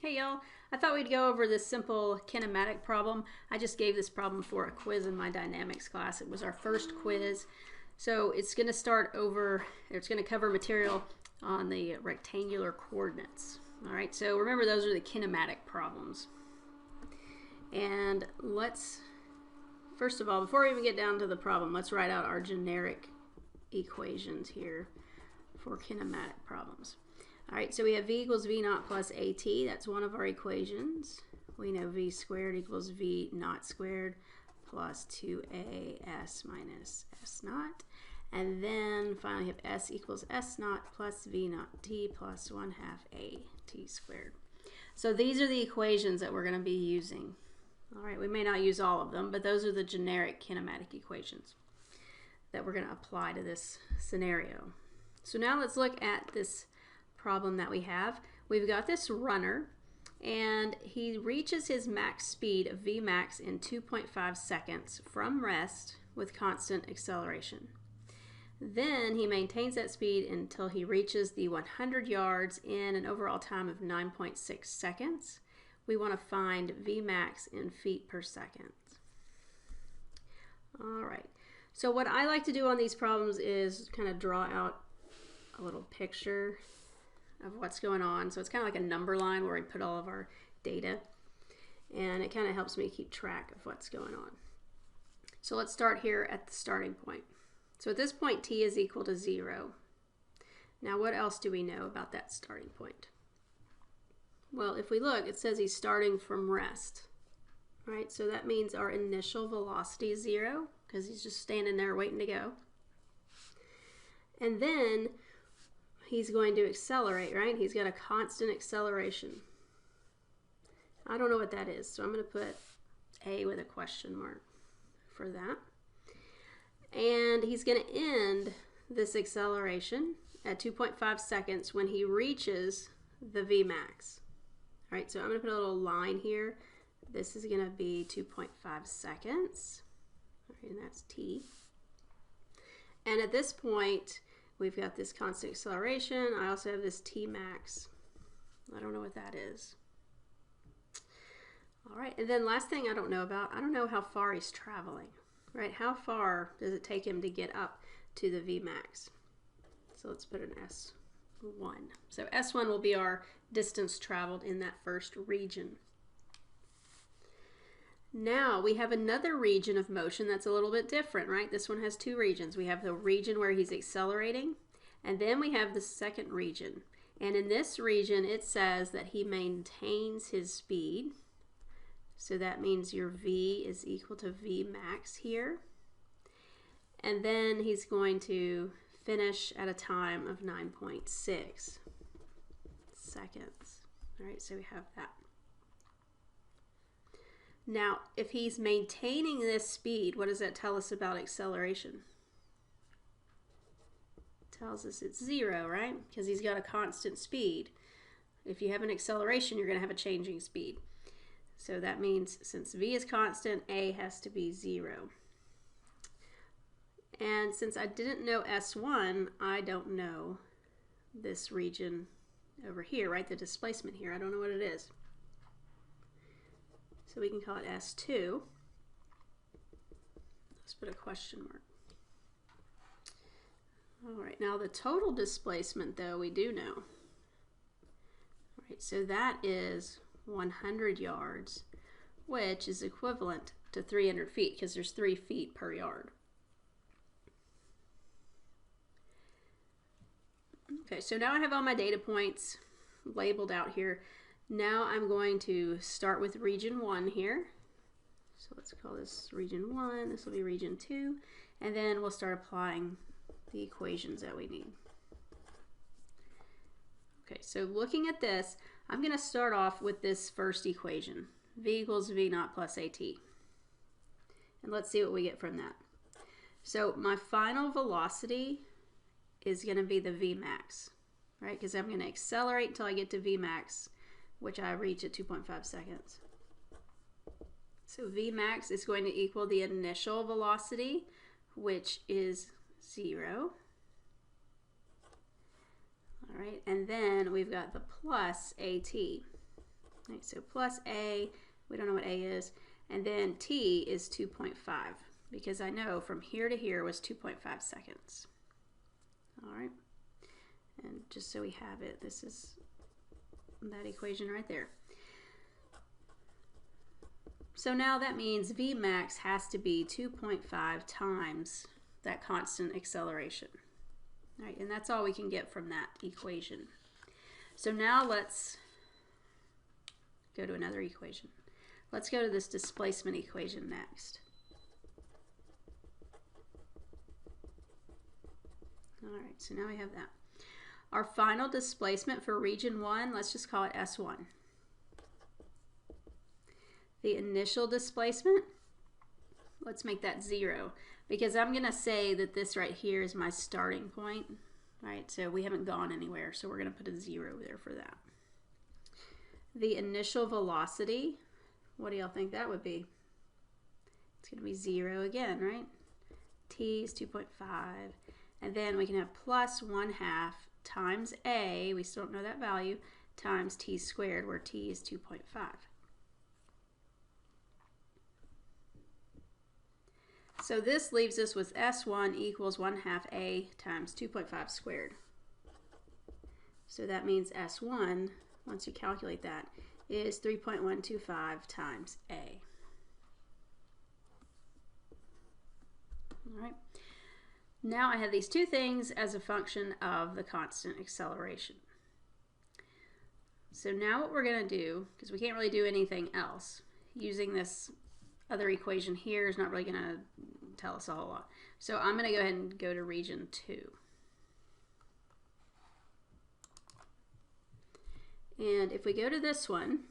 Hey y'all, I thought we'd go over this simple kinematic problem. I just gave this problem for a quiz in my dynamics class. It was our first quiz. So it's going to it's going to cover material on the rectangular coordinates. All right, so remember those are the kinematic problems. And first of all, before we even get down to the problem, let's write out our generic equations here for kinematic problems. All right, so we have v equals v naught plus at. That's one of our equations. We know v squared equals v naught squared plus 2as minus s naught. And then finally we have s equals s naught plus v naught t plus 1/2 a t squared. So these are the equations that we're going to be using. All right, we may not use all of them, but those are the generic kinematic equations that we're going to apply to this scenario. So now let's look at this problem that we have. We've got this runner and he reaches his max speed of v max in 2.5 seconds from rest with constant acceleration. Then he maintains that speed until he reaches the 100 yards in an overall time of 9.6 seconds. We want to find v max in feet per second. All right, so what I like to do on these problems is kind of draw out a little picture of what's going on. So it's kind of like a number line where we put all of our data, and it kind of helps me keep track of what's going on. So let's start here at the starting point. So at this point t is equal to 0. Now what else do we know about that starting point? Well, if we look, it says he's starting from rest, right? So that means our initial velocity is 0 because he's just standing there waiting to go. And then he's going to accelerate, right? He's got a constant acceleration. I don't know what that is, so I'm going to put A with a question mark for that. And he's going to end this acceleration at 2.5 seconds when he reaches the V max. All right, so I'm going to put a little line here. This is going to be 2.5 seconds, all right, and that's t. And at this point, we've got this constant acceleration. I also have this t max. I don't know what that is. All right, and then last thing I don't know how far he's traveling, right? How far does it take him to get up to the V max? So let's put an S1. So S1 will be our distance traveled in that first region. Now we have another region of motion that's a little bit different, right? This one has two regions. We have the region where he's accelerating, and then we have the second region. And in this region, it says that he maintains his speed. So that means your V is equal to V max here. And then he's going to finish at a time of 9.6 seconds. All right, so we have that. Now, if he's maintaining this speed, what does that tell us about acceleration? It tells us it's 0, right? Because he's got a constant speed. If you have an acceleration, you're going to have a changing speed. So that means since v is constant, a has to be 0. And since I didn't know S1, I don't know this region over here, right? The displacement here. I don't know what it is. So we can call it S2. Let's put a question mark. All right, now the total displacement, though, we do know. All right, so that is 100 yards, which is equivalent to 300 feet because there's 3 feet per yard. Okay, so now I have all my data points labeled out here. Now I'm going to start with region 1 here. So let's call this region 1, this will be region 2, and then we'll start applying the equations that we need. Okay, so looking at this, I'm going to start off with this first equation, v equals v naught plus at. And let's see what we get from that. So my final velocity is going to be the v max, right? Because I'm going to accelerate until I get to v max, which I reach at 2.5 seconds. So v max is going to equal the initial velocity, which is 0. All right, and then we've got the plus AT. Right, so plus a, we don't know what a is, and then t is 2.5, because I know from here to here was 2.5 seconds. All right, and just so we have it, this is that equation right there. So now that means Vmax has to be 2.5 times that constant acceleration. All right, and that's all we can get from that equation. So now let's go to another equation. Let's go to this displacement equation next. All right, so now we have that. Our final displacement for region 1, let's just call it S1. The initial displacement, let's make that 0, because I'm going to say that this right here is my starting point, right? So we haven't gone anywhere, so we're going to put a 0 there for that. The initial velocity, what do y'all think that would be? It's going to be 0 again, right? T is 2.5, and then we can have plus 1/2 times a, we still don't know that value, times t squared, where t is 2.5. So this leaves us with S1 equals 1/2 a times 2.5 squared. So that means S1, once you calculate that, is 3.125 times a. All right. Now I have these two things as a function of the constant acceleration. So now what we're going to do, because we can't really do anything else, using this other equation here is not really going to tell us a whole lot. So I'm going to go ahead and go to region 2. And if we go to this one,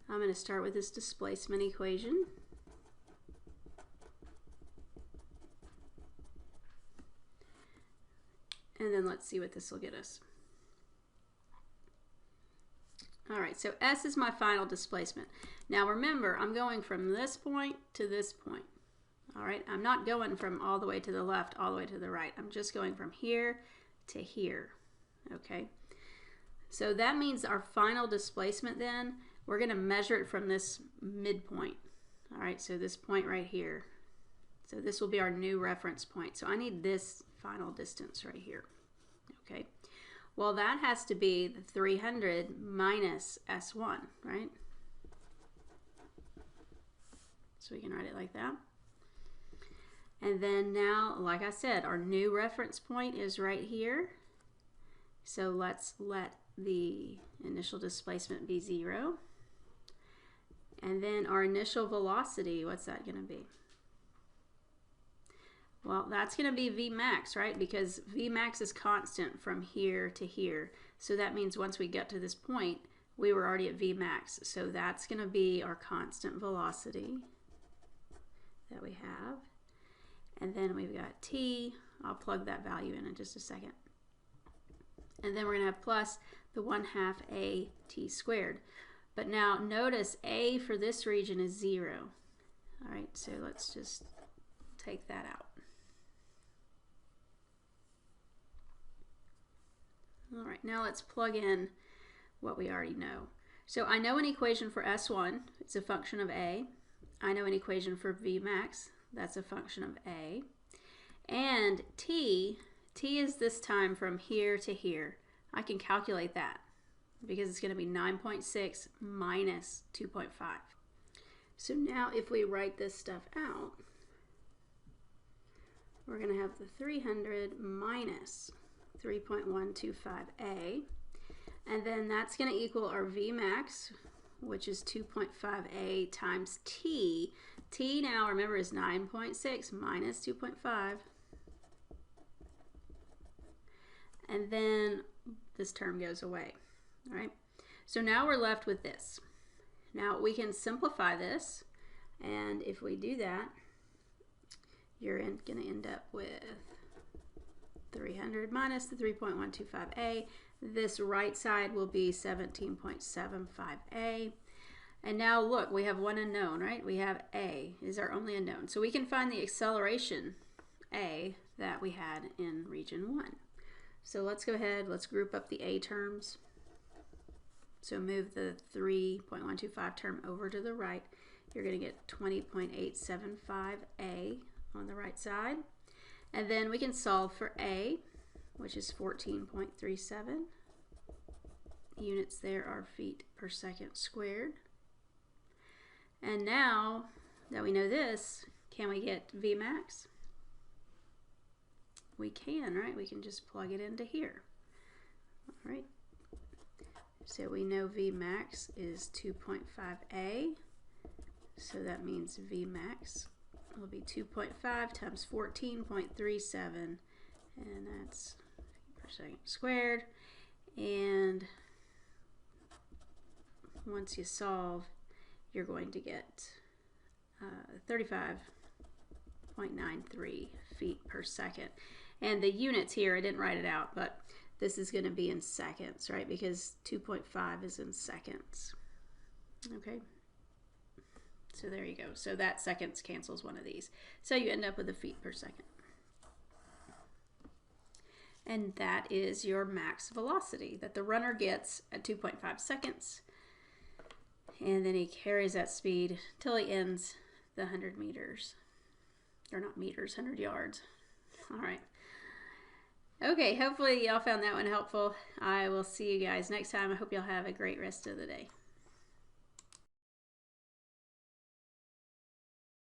I'm going to start with this displacement equation. And then let's see what this will get us. All right, so S is my final displacement. Now remember, I'm going from this point to this point. All right, I'm not going from all the way to the left, all the way to the right. I'm just going from here to here, okay? So that means our final displacement then, we're gonna measure it from this midpoint. All right, so this point right here. So this will be our new reference point. So I need this final distance right here, okay? Well, that has to be the 300 minus S1, right? So we can write it like that. And then now, like I said, our new reference point is right here. So let's let the initial displacement be 0. And then our initial velocity, what's that going to be? Well, that's going to be Vmax, right? Because Vmax is constant from here to here. So that means once we get to this point, we were already at Vmax. So that's going to be our constant velocity that we have. And then we've got T. I'll plug that value in just a second. And then we're going to have plus the 1/2 a t squared. But now notice A for this region is 0. All right, so let's just take that out. All right, now let's plug in what we already know. So I know an equation for S1, it's a function of A. I know an equation for Vmax, that's a function of A. And T is this time from here to here. I can calculate that because it's going to be 9.6 minus 2.5. So now if we write this stuff out, we're going to have the 300 minus 3.125a, and then that's going to equal our Vmax, which is 2.5a times T. T now, remember, is 9.6 minus 2.5. And then this term goes away. All right, so now we're left with this. Now we can simplify this, and if we do that, you're going to end up with 300 minus the 3.125a. This right side will be 17.75a. And now look, we have one unknown, right? We have a is our only unknown. So we can find the acceleration a that we had in region 1. So let's go ahead, let's group up the A terms. So move the 3.125 term over to the right. You're going to get 20.875A on the right side. And then we can solve for A, which is 14.37. Units there are feet per second squared. And now that we know this, can we get Vmax? We can, right? We can just plug it into here. All right. So we know Vmax is 2.5A. So that means Vmax will be 2.5 times 14.37, and that's feet per second squared. And once you solve, you're going to get 35.93 feet per second. And the units here, I didn't write it out, but this is going to be in seconds, right? Because 2.5 is in seconds. Okay. So there you go. So that seconds cancels one of these. So you end up with a feet per second. And that is your max velocity that the runner gets at 2.5 seconds. And then he carries that speed till he ends the 100 meters. Or not meters, 100 yards. All right. Okay, hopefully y'all found that one helpful. I will see you guys next time. I hope y'all have a great rest of the day.